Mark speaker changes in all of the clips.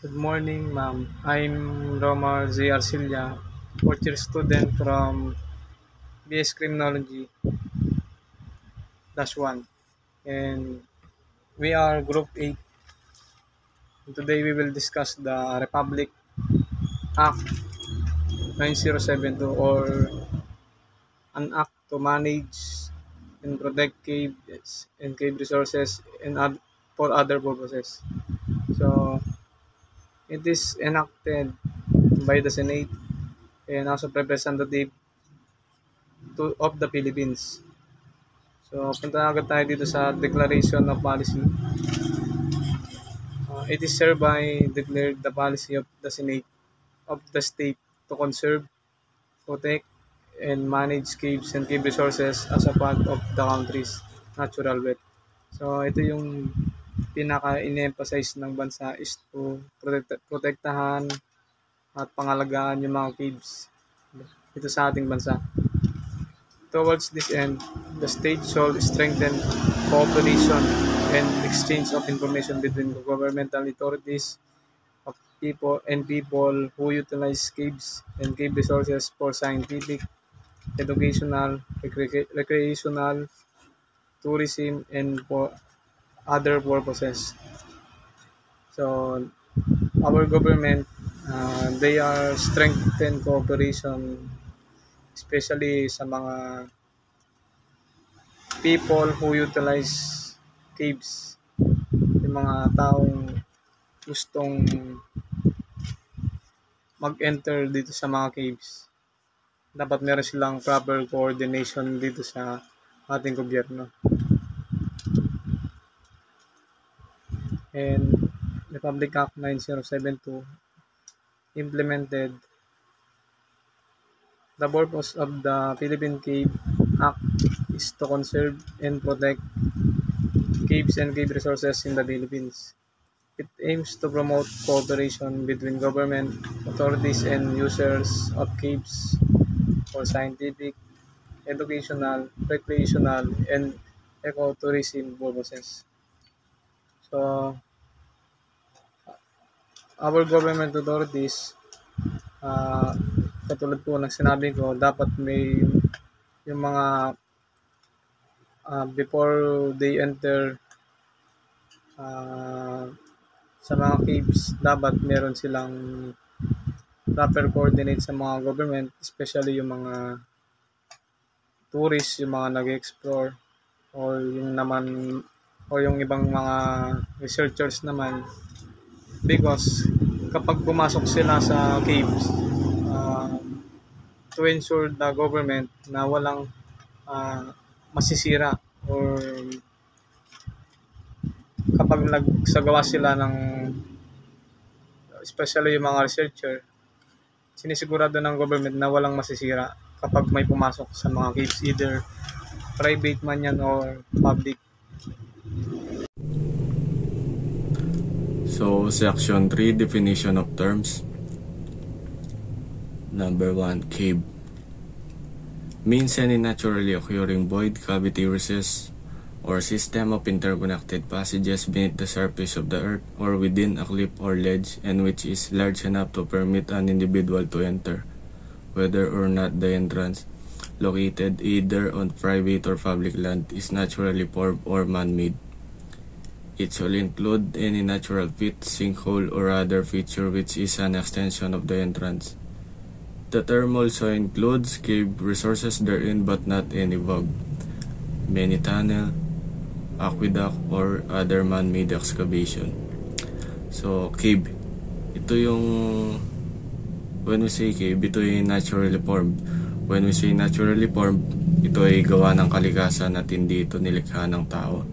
Speaker 1: Good morning, ma'am. I'm Romar Z. Arcilla, fourth year student from BS Criminology +1. And we are Group 8. Today we will discuss the Republic Act 9072, or an act to manage and protect caves and cave resources for other purposes. So it is enacted by the Senate and House of Representatives of the Philippines. So, punta agad tayo dito sa Declaration of Policy. It is hereby declared the policy of the Senate of the state to conserve, protect, and manage caves and cave resources as a part of the country's natural wealth. So, ito yung pinaka-in-emphasize ng bansa is to protektahan at pangalagaan yung mga caves dito sa ating bansa. Towards this end, the state shall strengthen cooperation and exchange of information between governmental authorities of people who utilize caves and cave resources for scientific, educational, recreational, tourism, and for other purposes. So, our government, they are strengthen cooperation, especially sa mga people who utilize caves, yung mga taong gustong mag-enter dito sa mga caves. Dapat meron silang proper coordination dito sa ating gobyerno. And Republic Act 9072 implemented the purpose of the Philippine Cave Act is to conserve and protect caves and cave resources in the Philippines. It aims to promote cooperation between government authorities and users of caves for scientific, educational, recreational, and ecotourism purposes. So, our government authorities, uh, katulad po ng sinabi ko, dapat may yung mga before they enter uh, sa mga caves, dapat meron silang proper coordinate sa mga government, especially yung mga tourists, yung mga nag-explore, or yung naman, o yung ibang mga researchers naman, because kapag pumasok sila sa caves, uh, to ensure the government na walang masisira, or kapag nagsagawa sila ng, especially yung mga researcher, sinisigurado ng government na walang masisira kapag may pumasok sa mga caves, either private man yan or public.
Speaker 2: So, Section 3, Definition of Terms. Number 1, cave. Means any naturally occurring void, cavity, recess, or system of interconnected passages beneath the surface of the earth or within a cliff or ledge, and which is large enough to permit an individual to enter, whether or not the entrance, located either on private or public land, is naturally formed or man-made. It shall include any natural pit, sinkhole, or other feature which is an extension of the entrance. The term also includes cave resources therein, but not any bog, many tunnel, aqueduct, or other man-made excavation. So, cave. Ito yung, when we say cave, ito yung naturally formed. When we say naturally formed, ito ay gawa ng kalikasan at hindi ito nilikha ng tao.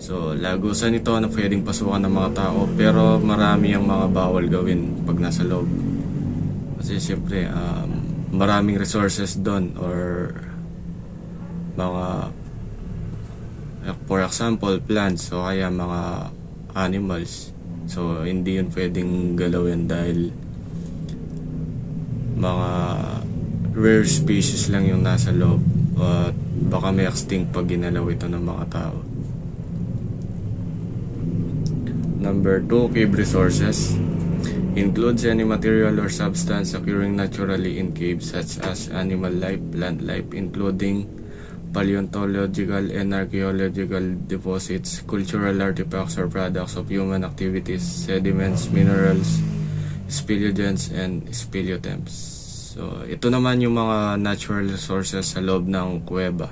Speaker 2: So, lagusan ito na pwedeng pasukan ng mga tao, pero marami ang mga bawal gawin pag nasa loob. Kasi siyempre, maraming resources doon, or mga, for example, plants, o kaya mga animals. So, hindi yun pwedeng galawin dahil mga rare species lang yung nasa loob, at baka may extinct pag ginalaw ito ng mga tao. Number 2, cave resources. Includes any material or substance occurring naturally in caves such as animal life, plant life, including paleontological and archaeological deposits, cultural artifacts or products of human activities, sediments, minerals, speleogems, and speleothems. So, ito naman yung mga natural resources sa loob ng kuweba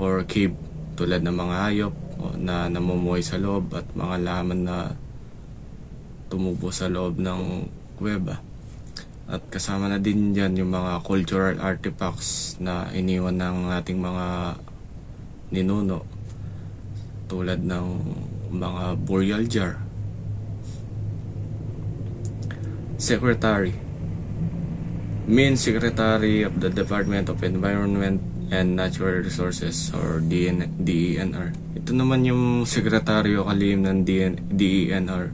Speaker 2: or cave, tulad ng mga hayop na namumuhay sa loob at mga laman na tumubo sa loob ng kuweba. At kasama na din dyan yung mga cultural artifacts na iniwan ng ating mga ninuno, tulad ng mga burial jar. Secretary means Secretary of the Department of Environment and Natural Resources or DENR. Ito naman yung sekretaryo kalihim ng DENR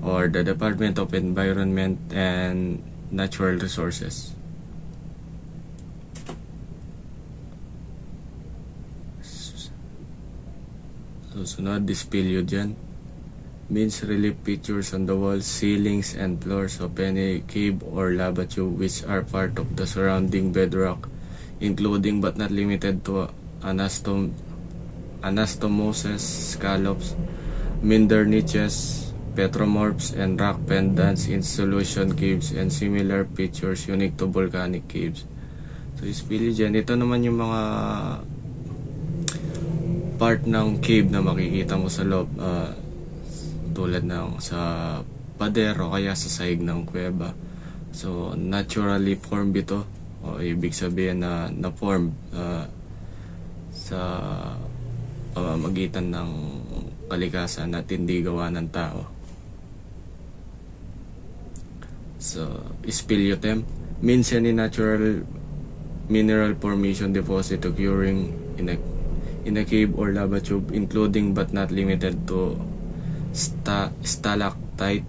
Speaker 2: or the Department of Environment and Natural Resources. Susunod, speleogen means relief features on the walls, ceilings, and floors of any cave or lava tube which are part of the surrounding bedrock, including but not limited to anastomoses, scallops, minder niches, petromorphs, and rock pendants in solution caves and similar features unique to volcanic caves. So, speleogen, ito naman yung mga part ng cave na makikita mo sa loob, tulad ng sa pader o kaya sa sahig ng kuweba. So, naturally formed ito, o ibig sabihin na na-form sa pamamagitan ng kalikasan at hindi gawa ng tao. So, speleothem means any natural mineral formation deposit occurring in a cave or lava tube, including but not limited to stalactite,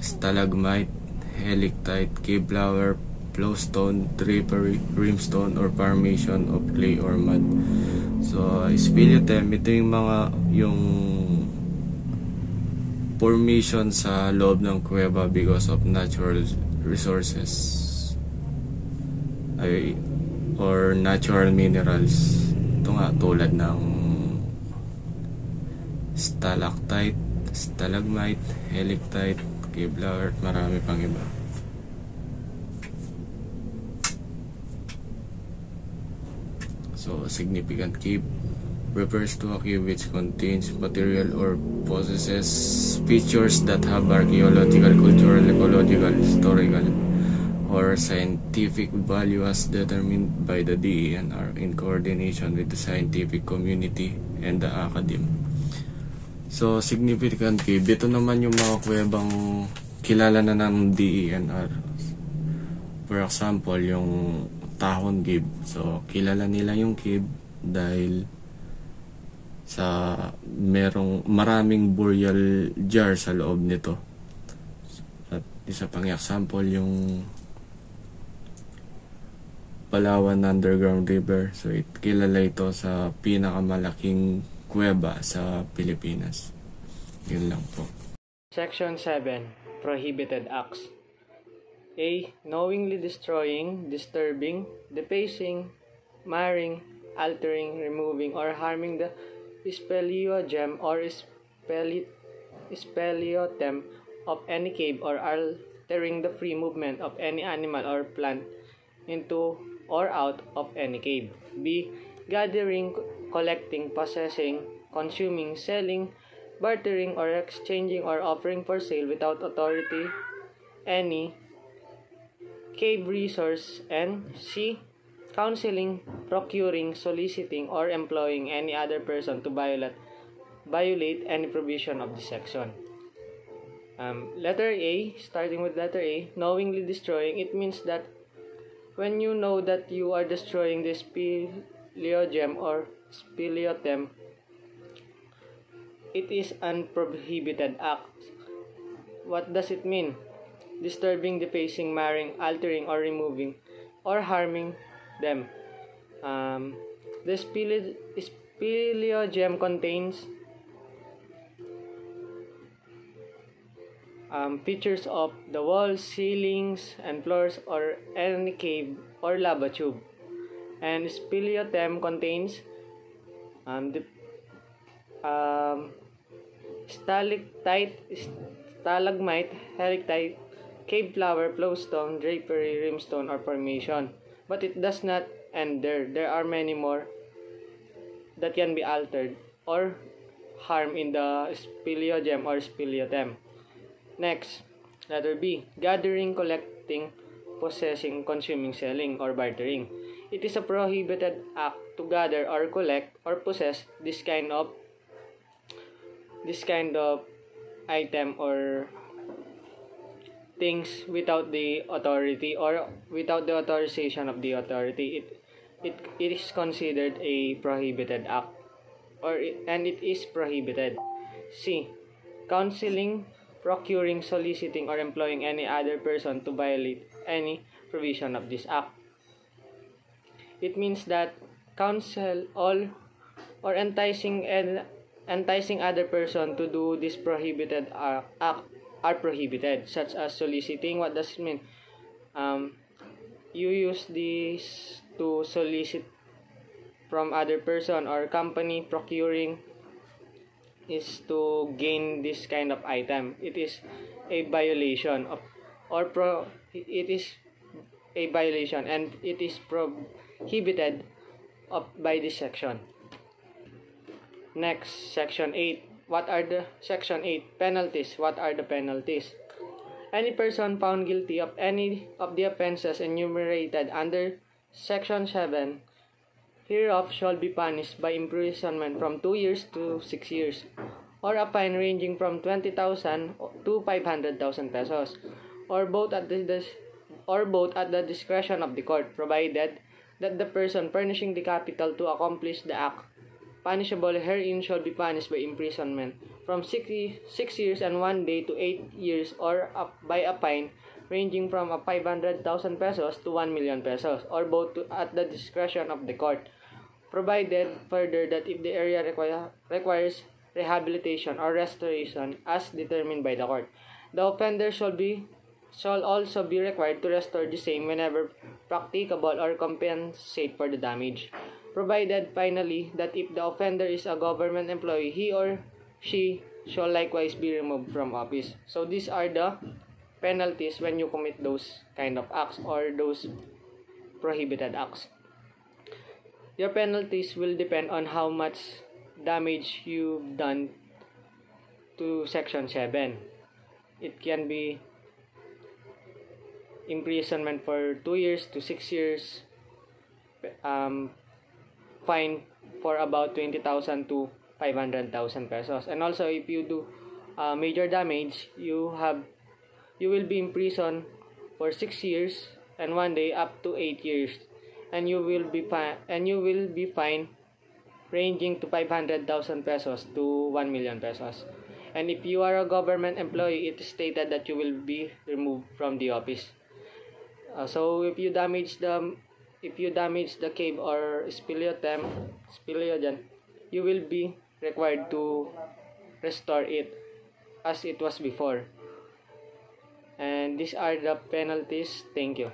Speaker 2: stalagmite, helictite, cave flower, flowstone, drapery, brimstone, or formation of clay or mud. So, speleothem, ito yung formation sa loob ng kuweba because of natural resources or natural minerals. Ito nga, tulad ng stalactite, stalagmite, helictite, cave flower, marami pang iba. So, significant cave refers to a cave which contains material or possesses features that have archaeological, cultural, ecological, historical, or scientific value as determined by the DENR in coordination with the scientific community and the academe. So, significant cave, ito naman yung mga kuwebang kilala na ng DENR. For example, yung Tahon Cave. So, kilala nila yung cave dahil sa maraming burial jar sa loob nito. At isa pang example, yung Palawan Underground River. So, kilala ito sa pinakamalaking kuweba sa Pilipinas. Yun lang po.
Speaker 1: Section 7. Prohibited Acts. A. Knowingly destroying, disturbing, defacing, marring, altering, removing, or harming the speleogem or speleothem of any cave, or altering the free movement of any animal or plant into or out of any cave. B. Gathering, collecting, possessing, consuming, selling, bartering, or exchanging or offering for sale without authority any cave resource. And C. Counseling, procuring, soliciting, or employing any other person to violate any provision of this section. Letter A, starting with letter A, knowingly destroying, it means that when you know that you are destroying the speleogem or speleothem, it is an prohibited act. What does it mean? Disturbing, defacing, marring, altering, or removing, or harming them. The speleogem contains
Speaker 3: features of the walls, ceilings, and floors or any cave or lava tube. And Speleothem contains the stalactite, stalagmite, helictite, cave flower, flowstone, drapery, rimstone, or formation. But it does not end there. There are many more that can be altered or harmed in the speleogem or speleothem. Next, letter B. Gathering, collecting, possessing, consuming, selling, or bartering. It is a prohibited act to gather or collect or possess this kind of item or things without the authority or without the authorization of the authority. It is considered a prohibited act and it is prohibited. C. Counseling, procuring, soliciting, or employing any other person to violate any provision of this act. It means that counsel all or enticing other person to do this prohibited act are prohibited, such as soliciting. What does it mean? You use this to solicit from other person or company. Procuring is to gain this kind of item. It is a violation of it is a violation and it is prohibited by this section. Next, section 8. Section 8 penalties? What are the penalties? Any person found guilty of any of the offenses enumerated under section 7 hereof shall be punished by imprisonment from 2 years to 6 years, or a fine ranging from 20,000 to 500,000 pesos, or both at the discretion of the court, provided that the person furnishing the capital to accomplish the act punishable herein shall be punished by imprisonment from 6 years and 1 day to 8 years, or by a fine ranging from 500,000 pesos to 1 million pesos, or both at the discretion of the court, provided further that if the area requires rehabilitation or restoration as determined by the court, the offender shall also be required to restore the same whenever practicable or compensate for the damage. Provided finally that if the offender is a government employee, he or she shall likewise be removed from office. So these are the penalties when you commit those kind of acts or those prohibited acts. Your penalties will depend on how much damage you've done to section 7. It can be imprisonment for 2 years to 6 years, fine for about 20,000 to 500,000 pesos. And also, if you do major damage, you will be imprisoned for 6 years and 1 day up to 8 years, and you will be fined ranging to 500,000 pesos to 1 million pesos. And if you are a government employee, it is stated that you will be removed from the office. So if you damage the cave or speleogen, you will be required to restore it as it was before. And these are the penalties. Thank you.